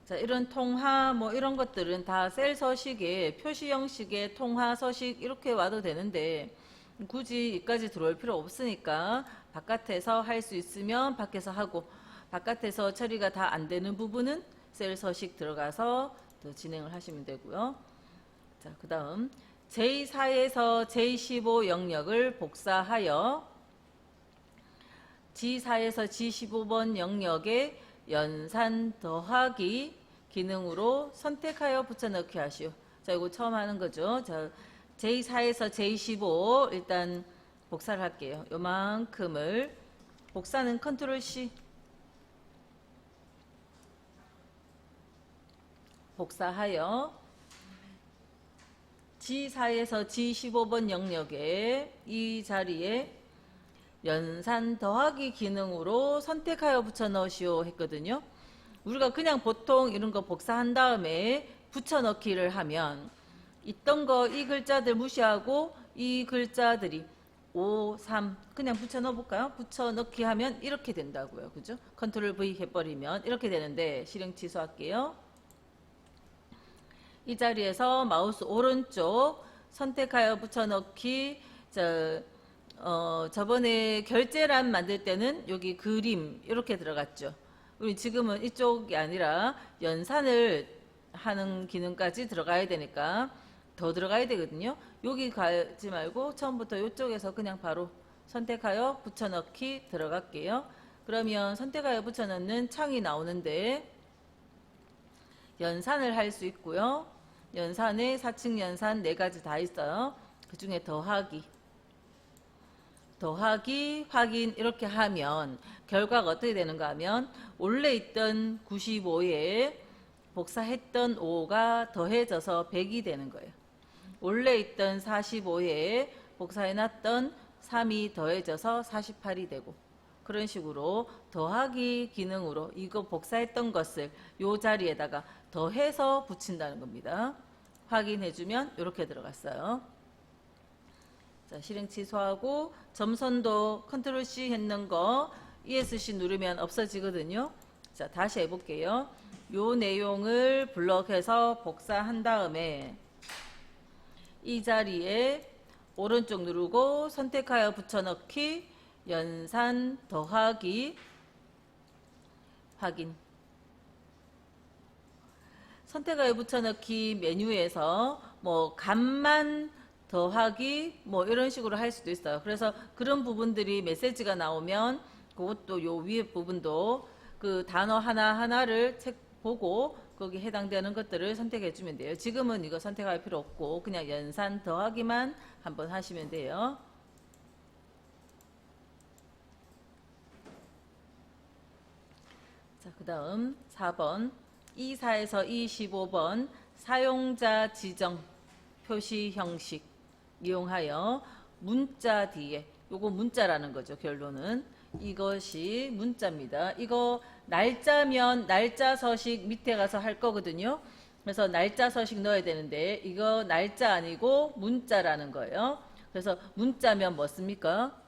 자, 이런 통화 뭐 이런 것들은 다 셀 서식에 표시 형식의 통화 서식 이렇게 와도 되는데, 굳이 여기까지 들어올 필요 없으니까 바깥에서 할 수 있으면 밖에서 하고, 바깥에서 처리가 다 안 되는 부분은 셀 서식 들어가서 더 진행을 하시면 되고요. 자, 그 다음 J4에서 J15 영역을 복사하여 G4에서 G15번 영역에 연산 더하기 기능으로 선택하여 붙여넣기 하시오. 자, 이거 처음 하는 거죠. 자, J4에서 J15 일단 복사를 할게요. 요만큼을, 복사는 컨트롤 C, 복사하여 G4에서 G15번 영역에 이 자리에 연산 더하기 기능으로 선택하여 붙여 넣으시오 했거든요. 우리가 그냥 보통 이런 거 복사한 다음에 붙여 넣기를 하면 있던 거 이 글자들 무시하고 이 글자들이 5, 3 그냥 붙여 넣어볼까요? 붙여 넣기 하면 이렇게 된다고요. 그죠? 컨트롤 V 해버리면 이렇게 되는데, 실행 취소할게요. 이 자리에서 마우스 오른쪽 선택하여 붙여넣기. 저번에 결제란 만들 때는 여기 그림 이렇게 들어갔죠. 우리 지금은 이쪽이 아니라 연산을 하는 기능까지 들어가야 되니까 더 들어가야 되거든요. 여기 가지 말고 처음부터 이쪽에서 그냥 바로 선택하여 붙여넣기 들어갈게요. 그러면 선택하여 붙여넣는 창이 나오는데, 연산을 할 수 있고요. 연산에 4층 연산 4가지 다 있어요. 그 중에 더하기, 확인 이렇게 하면 결과가 어떻게 되는가 하면, 원래 있던 95에 복사했던 5가 더해져서 100이 되는 거예요. 원래 있던 45에 복사해놨던 3이 더해져서 48이 되고, 그런 식으로 더하기 기능으로 이거 복사했던 것을 이 자리에다가 더해서 붙인다는 겁니다. 확인해주면 이렇게 들어갔어요. 자, 실행 취소하고 점선도 컨트롤 C 했는 거 ESC 누르면 없어지거든요. 자, 다시 해볼게요. 요 내용을 블럭해서 복사한 다음에 이 자리에 오른쪽 누르고 선택하여 붙여넣기, 연산 더하기, 확인. 선택하여 붙여넣기 메뉴에서 뭐 값만 더하기 뭐 이런 식으로 할 수도 있어요. 그래서 그런 부분들이 메시지가 나오면 그것도 요 위에 부분도 그 단어 하나하나를 보고 거기 해당되는 것들을 선택해 주면 돼요. 지금은 이거 선택할 필요 없고 그냥 연산 더하기만 한번 하시면 돼요. 자, 그 다음 4번, 24에서 25번 사용자 지정 표시 형식 이용하여 문자 뒤에, 요거 문자라는 거죠. 결론은 이것이 문자입니다. 이거 날짜면 날짜 서식 밑에 가서 할 거거든요. 그래서 날짜 서식 넣어야 되는데 이거 날짜 아니고 문자라는 거예요. 그래서 문자면 뭐습니까?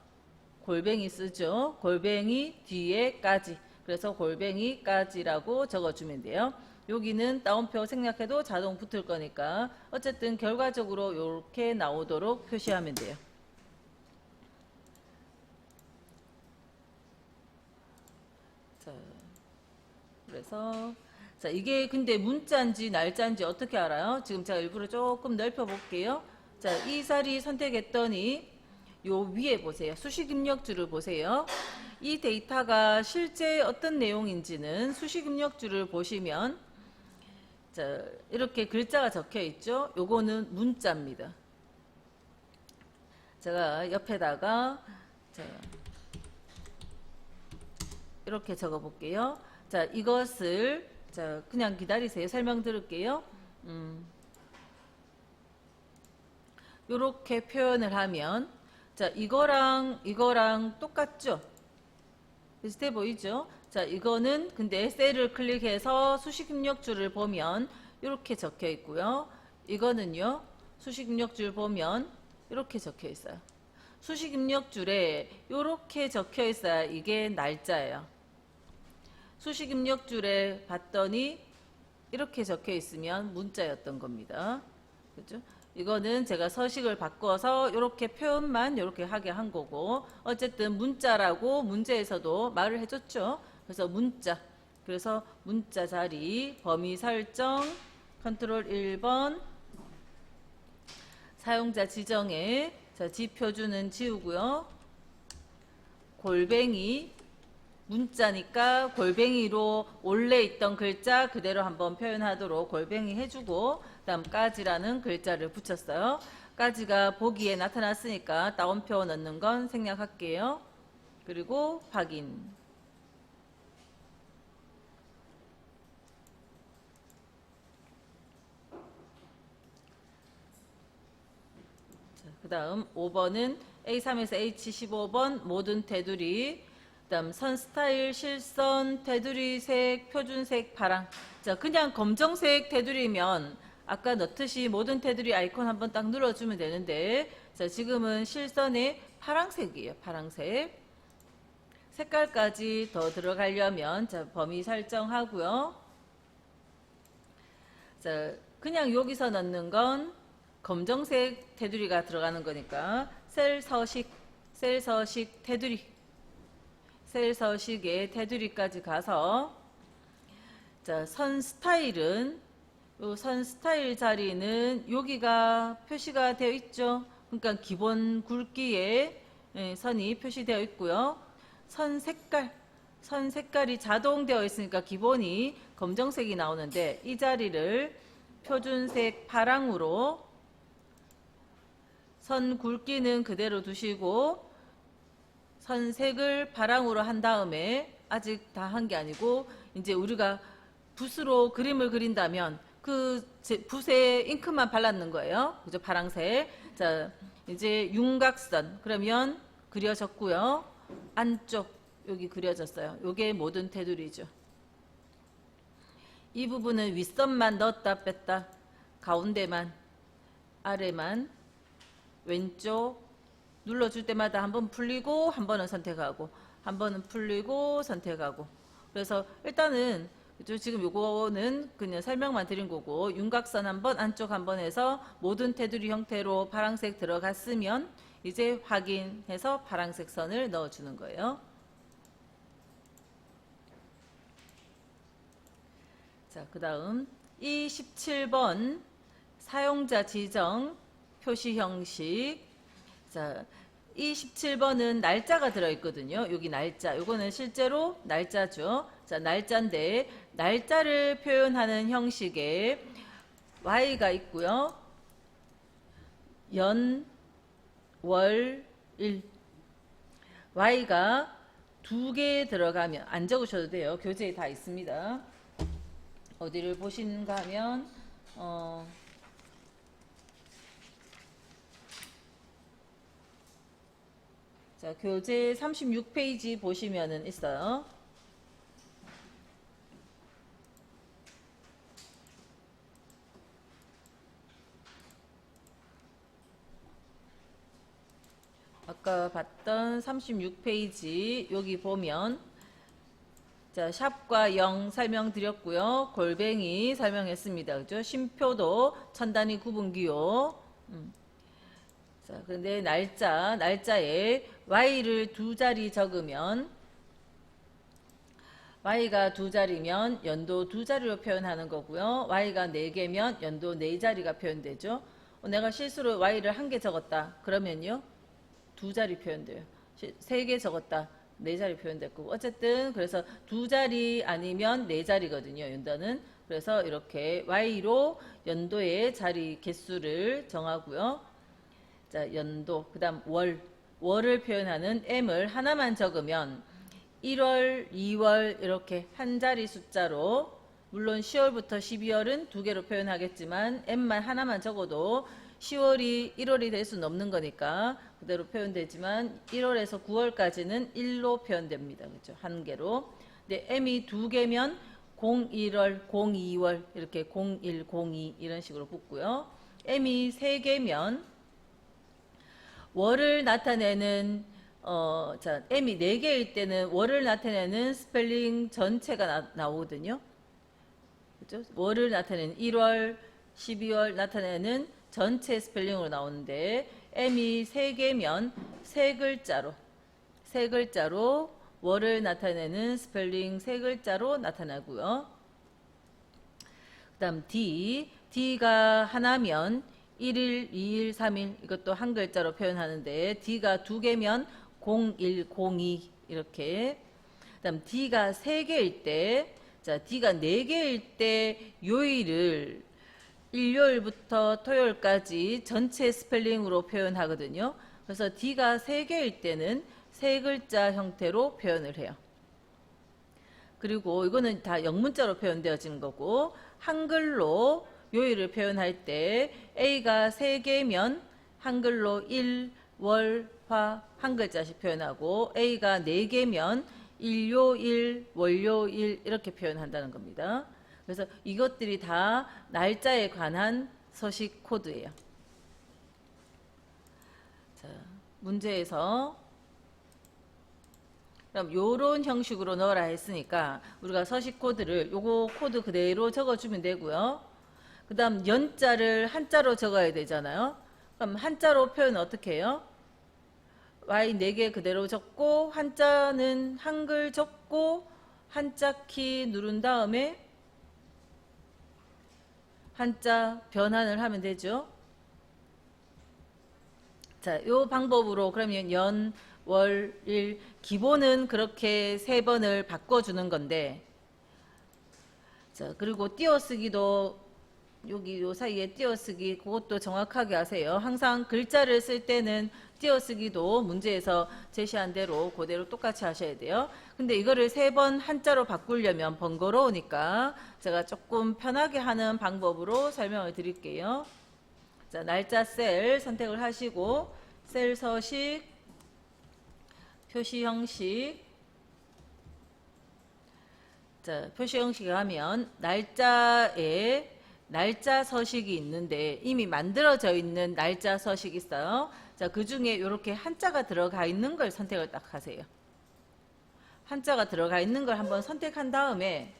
골뱅이 쓰죠. 골뱅이 뒤에까지. 그래서 골뱅이까지라고 적어주면 돼요. 여기는 따옴표 생략해도 자동 붙을 거니까 어쨌든 결과적으로 이렇게 나오도록 표시하면 돼요. 자, 그래서 자, 이게 근데 문자인지 날짜인지 어떻게 알아요? 지금 제가 일부러 조금 넓혀 볼게요. 자, 이 자리 선택했더니 요 위에 보세요. 수식 입력줄을 보세요. 이 데이터가 실제 어떤 내용인지는 수식 입력줄을 보시면 자, 이렇게 글자가 적혀 있죠. 요거는 문자입니다. 제가 옆에다가 자, 이렇게 적어 볼게요. 자, 이것을 자, 그냥 기다리세요. 설명 들을게요. 요렇게 표현을 하면 자, 이거랑 똑같죠? 비슷해 보이죠? 자, 이거는 근데 셀을 클릭해서 수식 입력줄을 보면 이렇게 적혀 있고요. 이거는요. 수식 입력줄 보면 이렇게 적혀 있어요. 수식 입력줄에 이렇게 적혀 있어야 이게 날짜예요. 수식 입력줄에 봤더니 이렇게 적혀 있으면 문자였던 겁니다. 그죠? 이거는 제가 서식을 바꿔서 이렇게 표현만 이렇게 하게 한 거고 어쨌든 문자라고 문제에서도 말을 해줬죠. 그래서 문자. 그래서 문자 자리 범위 설정 컨트롤 1번 사용자 지정에 자, 지표주는 지우고요. 골뱅이 문자니까 골뱅이로 원래 있던 글자 그대로 한번 표현하도록 골뱅이 해주고 다음 까지라는 글자를 붙였어요. 까지가 보기에 나타났으니까 따옴표 넣는 건 생략할게요. 그리고 확인. 그 다음 5번은 A3에서 H15번 모든 테두리 그다음 선 스타일 실선 테두리색 표준색 파랑 자 그냥 검정색 테두리면 아까 넣듯이 모든 테두리 아이콘 한번 딱 눌러주면 되는데 자 지금은 실선에 파랑색이에요. 파랑색 색깔까지 더 들어가려면 자 범위 설정하고요. 자 그냥 여기서 넣는 건 검정색 테두리가 들어가는 거니까 셀 서식 테두리 셀 서식의 테두리까지 가서 자, 선 스타일은 요 선 스타일 자리는 여기가 표시가 되어 있죠. 그러니까 기본 굵기에 선이 표시되어 있고요. 선 색깔이 자동되어 있으니까 기본이 검정색이 나오는데 이 자리를 표준색 파랑으로 선 굵기는 그대로 두시고 선색을 파랑으로 한 다음에 아직 다 한 게 아니고 이제 우리가 붓으로 그림을 그린다면 그 붓에 잉크만 발랐는 거예요. 그죠? 파랑색. 자, 이제 윤곽선 그러면 그려졌고요. 안쪽 여기 그려졌어요. 요게 모든 테두리죠. 이 부분은 윗선만 넣었다 뺐다 가운데만 아래만 왼쪽 눌러줄 때마다 한 번 풀리고 한 번은 선택하고 한 번은 풀리고 선택하고 그래서 일단은 지금 요거는 그냥 설명만 드린 거고 윤곽선 한 번 안쪽 한 번 해서 모든 테두리 형태로 파란색 들어갔으면 이제 확인해서 파란색 선을 넣어주는 거예요. 자, 그 다음 이 17번 사용자 지정 표시 형식 자, 이 17번은 날짜가 들어있거든요. 여기 날짜. 요거는 실제로 날짜죠. 자, 날짜인데 날짜를 표현하는 형식에 Y가 있고요. 연, 월, 일. Y가 두 개 들어가면 안 적으셔도 돼요. 교재에 다 있습니다. 어디를 보시는가 하면 자, 교재 36페이지 보시면은 있어요. 아까 봤던 36페이지 여기 보면 자, 샵과 0 설명드렸고요. 골뱅이 설명했습니다. 그죠? 쉼표도 천단위 구분기호. 자, 근데 날짜에 y를 두 자리 적으면 y가 두 자리면 연도 두 자리로 표현하는 거고요. y가 네 개면 연도 네 자리가 표현되죠. 내가 실수로 y를 한 개 적었다. 그러면요. 두 자리 표현돼요. 세 개 적었다. 네 자리 표현됐고 어쨌든 그래서 두 자리 아니면 네 자리거든요. 연도는. 그래서 이렇게 y로 연도의 자리 개수를 정하고요. 자, 연도 그다음 월을 표현하는 m을 하나만 적으면 1월, 2월 이렇게 한 자리 숫자로 물론 10월부터 12월은 두 개로 표현하겠지만 m만 하나만 적어도 10월이 1월이 될 수는 없는 거니까 그대로 표현되지만 1월에서 9월까지는 1로 표현됩니다. 그렇죠? 한 개로. 근데 m이 두 개면 01월, 02월 이렇게 01, 02 이런 식으로 붙고요. m이 세 개면 월을 나타내는 자, m이 4개일 때는 월을 나타내는 스펠링 전체가 나오거든요. 그죠? 월을 나타내는 1월, 12월 나타내는 전체 스펠링으로 나오는데 m이 3개면 세 글자로 월을 나타내는 스펠링 세 글자로 나타나고요. 그 다음 D가 하나면 1일, 2일, 3일 이것도 한 글자로 표현하는데 D가 두 개면 01, 02 이렇게. 그다음 D가 세 개일 때, 자 D가 네 개일 때 요일을 일요일부터 토요일까지 전체 스펠링으로 표현하거든요. 그래서 D가 세 개일 때는 세 글자 형태로 표현을 해요. 그리고 이거는 다 영문자로 표현되어진 거고 한글로 요일을 표현할 때 A가 3개면 한글로 일, 월, 화 한 글자씩 표현하고 A가 4개면 일요일, 월요일 이렇게 표현한다는 겁니다. 그래서 이것들이 다 날짜에 관한 서식 코드예요. 자, 문제에서 그럼 요런 형식으로 넣어라 했으니까 우리가 서식 코드를 요거 코드 그대로 적어주면 되고요. 그 다음 연자를 한자로 적어야 되잖아요. 그럼 한자로 표현 어떻게 해요? y 4개 그대로 적고 한자는 한글 적고 한자 키 누른 다음에 한자 변환을 하면 되죠. 자, 요 방법으로 그러면 연, 월, 일 기본은 그렇게 3번을 바꿔주는 건데 자, 그리고 띄어쓰기도 여기 요 사이에 띄어쓰기 그것도 정확하게 하세요. 항상 글자를 쓸 때는 띄어쓰기도 문제에서 제시한 대로 그대로 똑같이 하셔야 돼요. 근데 이거를 3번 한자로 바꾸려면 번거로우니까 제가 조금 편하게 하는 방법으로 설명을 드릴게요. 자, 날짜 셀 선택을 하시고 셀 서식, 표시 형식. 자, 표시 형식을 하면 날짜에 날짜 서식이 있는데 이미 만들어져 있는 날짜 서식이 있어요. 자, 그 중에 이렇게 한자가 들어가 있는 걸 선택을 딱 하세요. 한자가 들어가 있는 걸 한번 선택한 다음에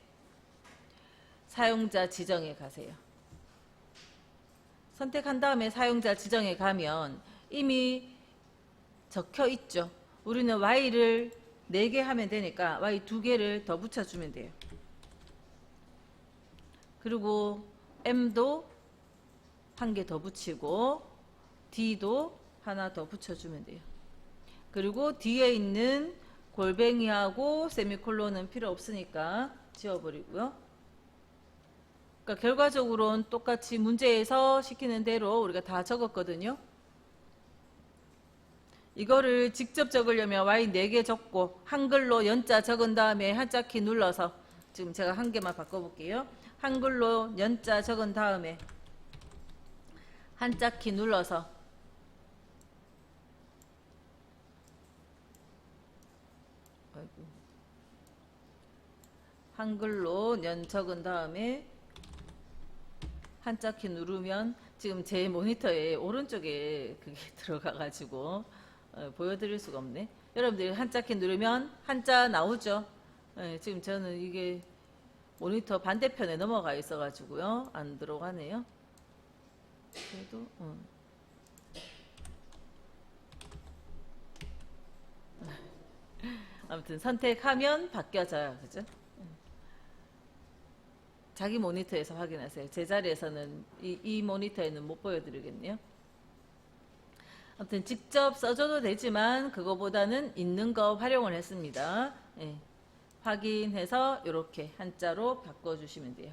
사용자 지정에 가세요. 선택한 다음에 사용자 지정에 가면 이미 적혀 있죠. 우리는 Y를 4개 하면 되니까 Y 2개를 더 붙여주면 돼요. 그리고 M도 한 개 더 붙이고 D도 하나 더 붙여주면 돼요. 그리고 뒤에 있는 골뱅이하고 세미콜론은 필요 없으니까 지워버리고요. 그러니까 결과적으로는 똑같이 문제에서 시키는 대로 우리가 다 적었거든요. 이거를 직접 적으려면 Y 4개 적고 한글로 연자 적은 다음에 한자 키 눌러서 지금 제가 한 개만 바꿔볼게요. 한글로 연자 적은 다음에 한자 키 눌러서 한글로 연 적은 다음에 한자 키 누르면 지금 제 모니터에 오른쪽에 그게 들어가 가지고 보여드릴 수가 없네. 여러분들 한자 키 누르면 한자 나오죠. 지금 저는 이게 모니터 반대편에 넘어가 있어 가지고요 안 들어가네요. 그래도 아무튼 선택하면 바뀌어져요. 그죠? 자기 모니터에서 확인하세요. 제 자리에서는 이 모니터에는 못 보여드리겠네요. 아무튼 직접 써줘도 되지만 그거보다는 있는 거 활용을 했습니다. 예. 확인해서 이렇게 한자로 바꿔주시면 돼요.